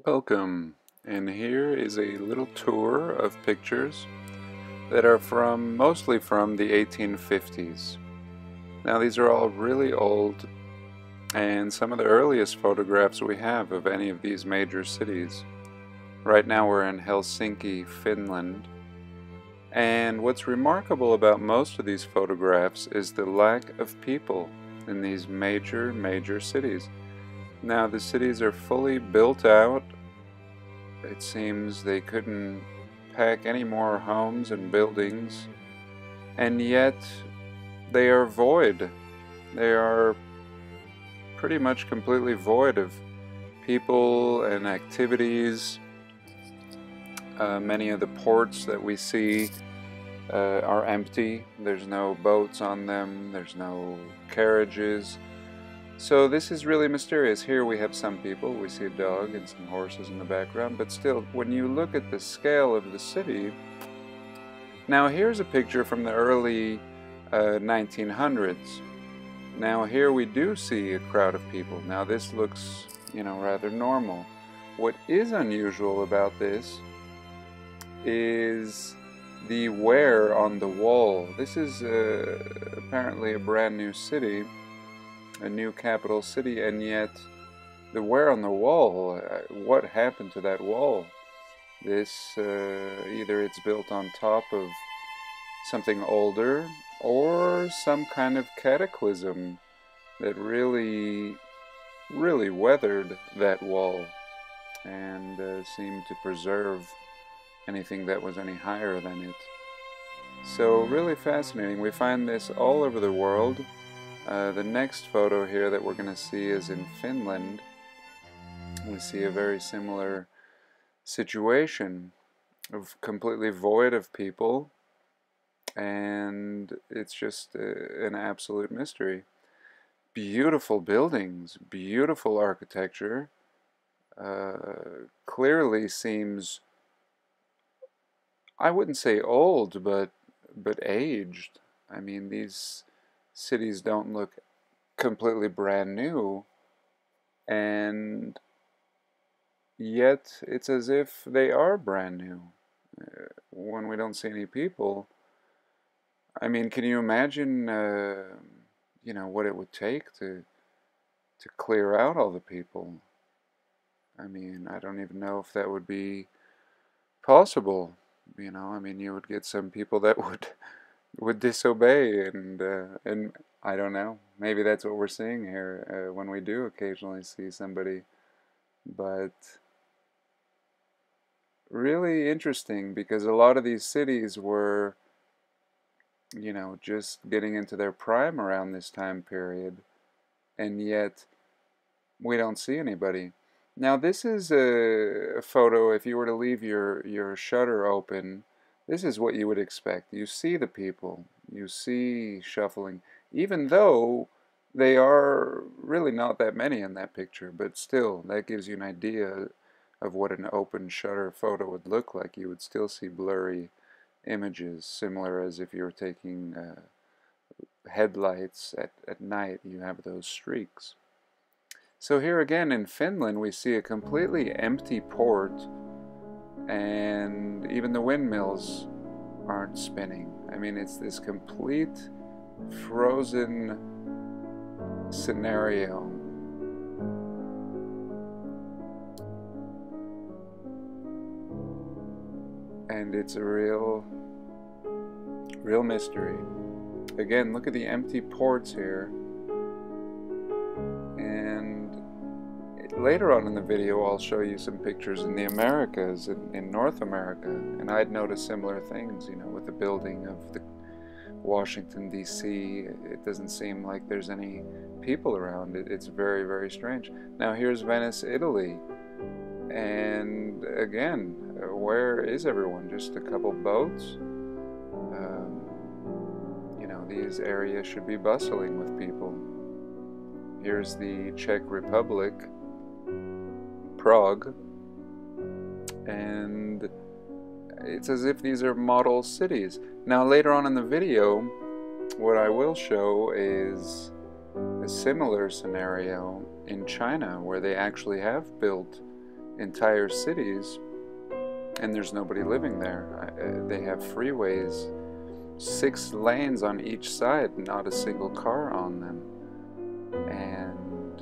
Welcome, and here is a little tour of pictures that are mostly from the 1850s. Now these are all really old, and some of the earliest photographs we have of any of these major cities. Right now we're in Helsinki, Finland, and what's remarkable about most of these photographs is the lack of people in these major cities. Now the cities are fully built out. It seems they couldn't pack any more homes and buildings, and yet they are void. They are pretty much completely void of people and activities. Many of the ports that we see are empty. There's no boats on them, there's no carriages. So this is really mysterious. Here we have some people, we see a dog and some horses in the background, but still, when you look at the scale of the city... Now here's a picture from the early 1900s. Now here we do see a crowd of people. Now this looks, rather normal. What is unusual about this is the wear on the wall. This is apparently a brand new city, a new capital city, and yet the wear on the wall, what happened to that wall? This, either it's built on top of something older, or some kind of cataclysm that really weathered that wall and seemed to preserve anything that was any higher than it. So really fascinating. We find this all over the world. The next photo here that we're going to see is in Finland. We see a very similar situation of completely void of people, and it's just an absolute mystery. Beautiful buildings, beautiful architecture, clearly seems, I wouldn't say old, but aged. I mean, these cities don't look completely brand new, and yet it's as if they are brand new when we don't see any people. I mean, can you imagine what it would take to clear out all the people? I mean, I don't even know if that would be possible. I mean, you would get some people that would disobey, and I don't know. Maybe that's what we're seeing here when we do occasionally see somebody. But really interesting, because a lot of these cities were, just getting into their prime around this time period, and yet we don't see anybody. Now this is a photo. If you were to leave your shutter open, this is what you would expect. You see the people, you see shuffling, even though they are really not that many in that picture, but still, that gives you an idea of what an open shutter photo would look like. You would still see blurry images, similar as if you were taking headlights at night, you have those streaks. So here again in Finland we see a completely empty port, and even the windmills aren't spinning. I mean, it's this complete frozen scenario. And it's a real mystery. Again, look at the empty ports here. Later on in the video I'll show you some pictures in the Americas, in North America, and I'd noticed similar things, with the building of the Washington D.C. It doesn't seem like there's any people around. It's very strange. Now here's Venice, Italy, and again, where is everyone? Just a couple boats? These areas should be bustling with people. Here's the Czech Republic, Prague, and it's as if these are model cities. Now later on in the video, what I will show is a similar scenario in China, where they actually have built entire cities, and there's nobody living there. They have freeways, 6 lanes on each side, not a single car on them. And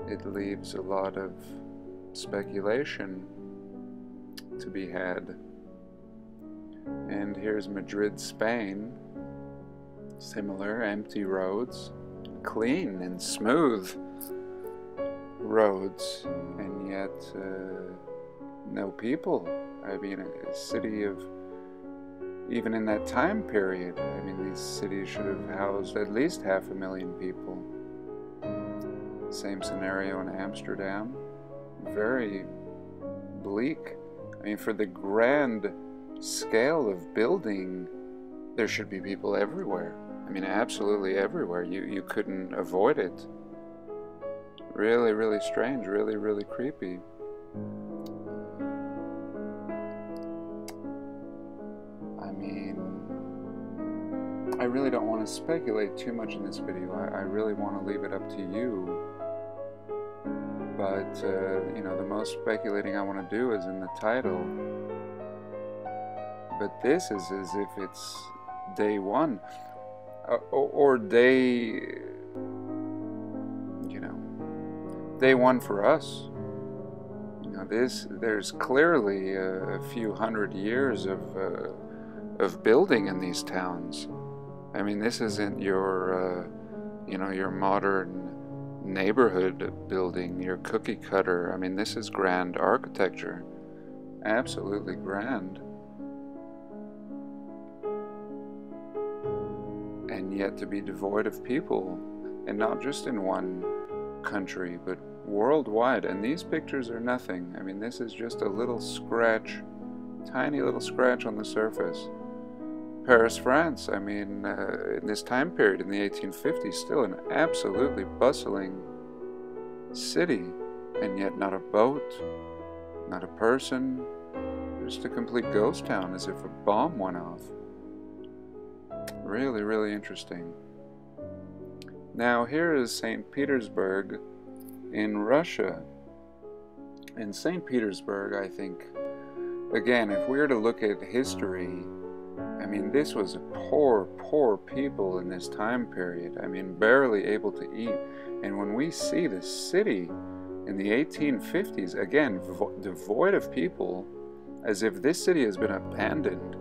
it leaves a lot of speculation to be had. And here's Madrid, Spain. Similar, empty roads, clean and smooth roads, and yet no people. I mean, a city of, even in that time period, I mean, these cities should have housed at least 500,000 people. Same scenario in Amsterdam. Very bleak. I mean, for the grand scale of building, there should be people everywhere. I mean, absolutely everywhere. You couldn't avoid it. Really, really strange. Really, really creepy. I mean, I really don't want to speculate too much in this video. I really want to leave it up to you. But, you know, the most speculating I want to do is in the title. But this is as if it's day one. Or day, you know, day one for us. You know, there's clearly a few hundred years of building in these towns. I mean, this isn't your, you know, your modern neighborhood building, your cookie cutter. I mean, this is grand architecture. Absolutely grand. And yet to be devoid of people, and not just in one country, but worldwide. And these pictures are nothing. I mean, this is just a little scratch, tiny little scratch on the surface. Paris, France, I mean, in this time period, in the 1850s, still an absolutely bustling city, and yet not a boat, not a person, just a complete ghost town, as if a bomb went off. Really, really interesting. Now here is St. Petersburg in Russia. In St. Petersburg, I think, again, if we were to look at history, I mean, this was poor, poor people in this time period. I mean, barely able to eat. And when we see the city in the 1850s, again, devoid of people, as if this city has been abandoned.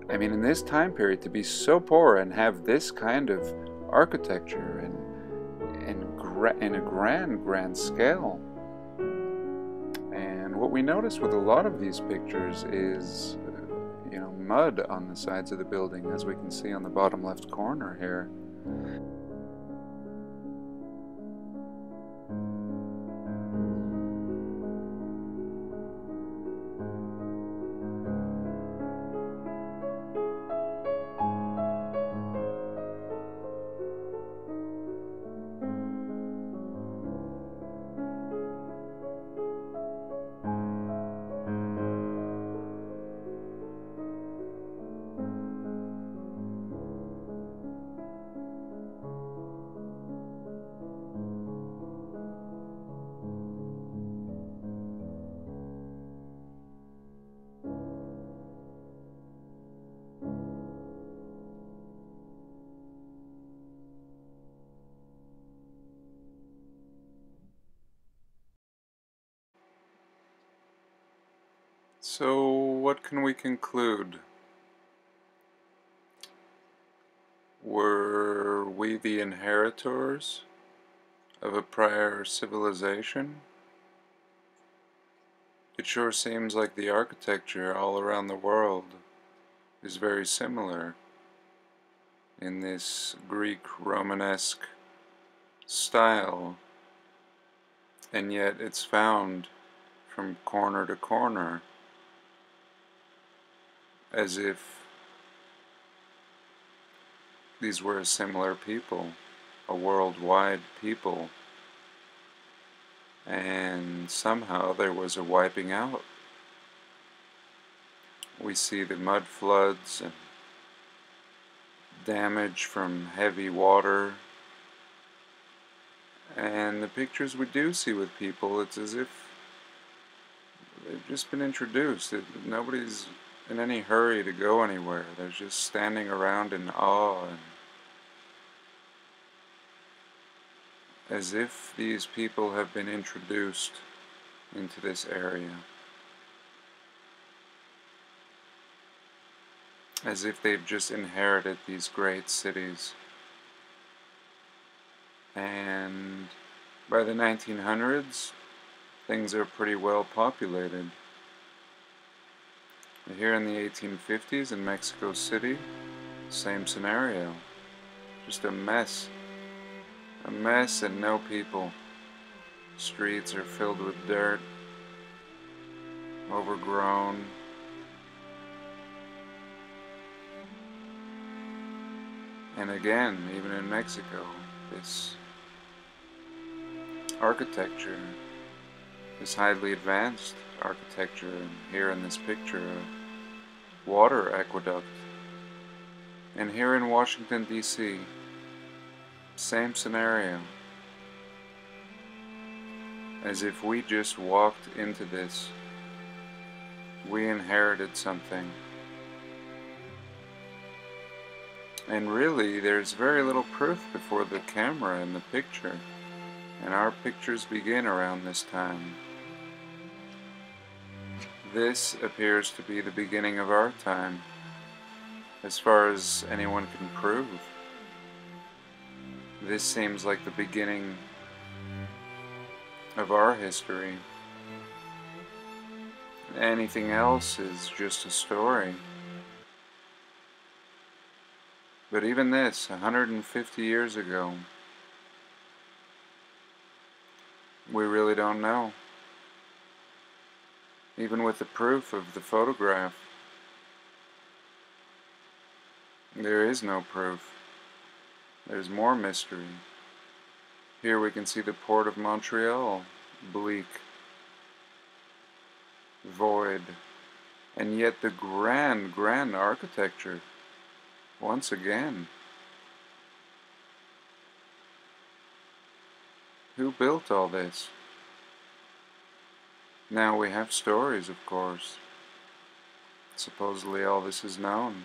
I mean, in this time period, to be so poor and have this kind of architecture and a grand scale. And what we notice with a lot of these pictures is, you know, mud on the sides of the building, as we can see on the bottom left corner here. So, what can we conclude? Were we the inheritors of a prior civilization? It sure seems like the architecture all around the world is very similar in this Greek Romanesque style, and yet it's found from corner to corner, as if these were a similar people, a worldwide people, and somehow there was a wiping out. We see the mud floods and damage from heavy water, And the pictures we do see with people, it's as if they've just been introduced. Nobody's in any hurry to go anywhere. They're just standing around in awe, and as if these people have been introduced into this area. As if they've just inherited these great cities. And by the 1900s, things are pretty well populated. Here in the 1850s in Mexico City, same scenario. Just a mess. A mess and no people. Streets are filled with dirt, overgrown. And again, even in Mexico, this architecture, this highly advanced architecture, and here in this picture, a water aqueduct. And here in Washington, D.C., same scenario. As if we just walked into this. We inherited something. And really, there's very little proof before the camera and the picture. And our pictures begin around this time. This appears to be the beginning of our time, as far as anyone can prove. This seems like the beginning of our history. Anything else is just a story. But even this, 150 years ago, we really don't know. Even with the proof of the photograph, there is no proof. There's more mystery. Here we can see the port of Montreal, bleak, void, and yet the grand, grand architecture, once again. Who built all this? Now we have stories, of course. Supposedly all this is known.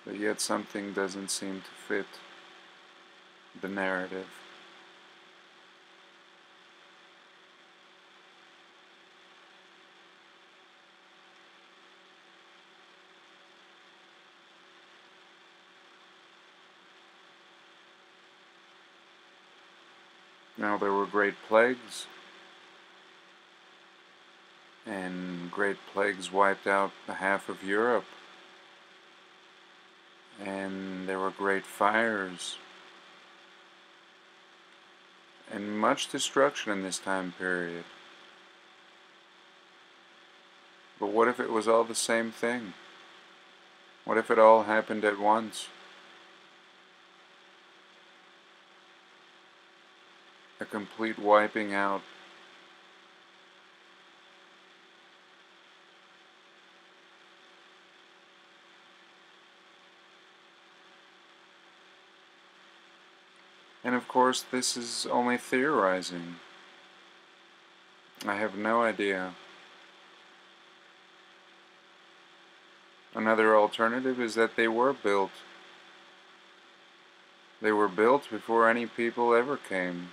But yet something doesn't seem to fit the narrative. Now there were great plagues, and great plagues wiped out half of Europe. And there were great fires, and much destruction in this time period. But what if it was all the same thing? What if it all happened at once? A complete wiping out. And of course, this is only theorizing. I have no idea. Another alternative is that they were built. They were built before any people ever came.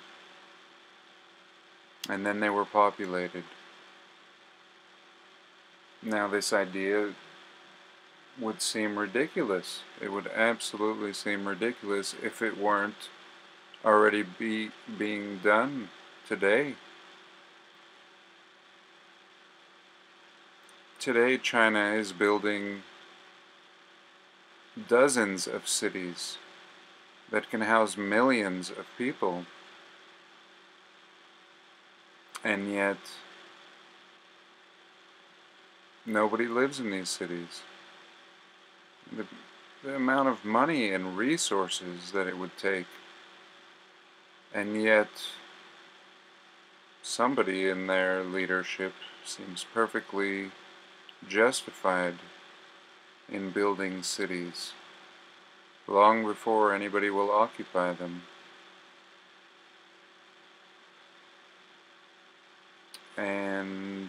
And then they were populated. Now this idea would seem ridiculous. It would absolutely seem ridiculous if it weren't already being done today. Today China is building dozens of cities that can house millions of people. And yet nobody lives in these cities. The amount of money and resources that it would take. And yet, somebody in their leadership seems perfectly justified in building cities, long before anybody will occupy them. And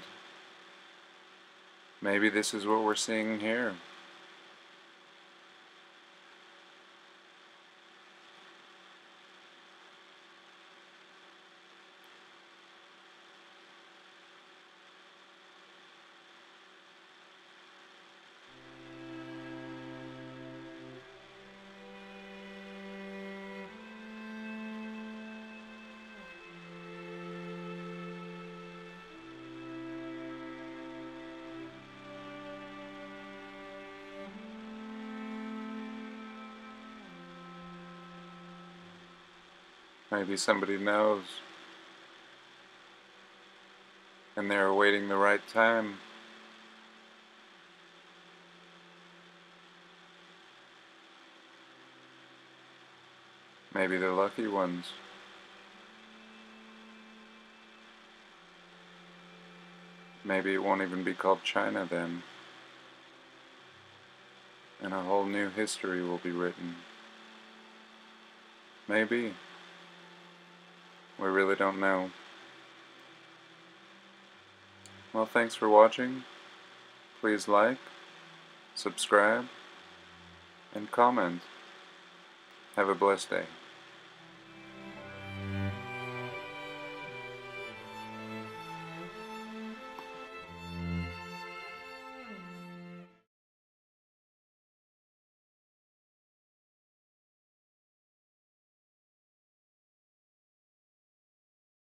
maybe this is what we're seeing here. Maybe somebody knows, and they're awaiting the right time. Maybe the lucky ones. Maybe it won't even be called China then, and a whole new history will be written. Maybe. We really don't know. Well, thanks for watching. Please like, subscribe, and comment. Have a blessed day.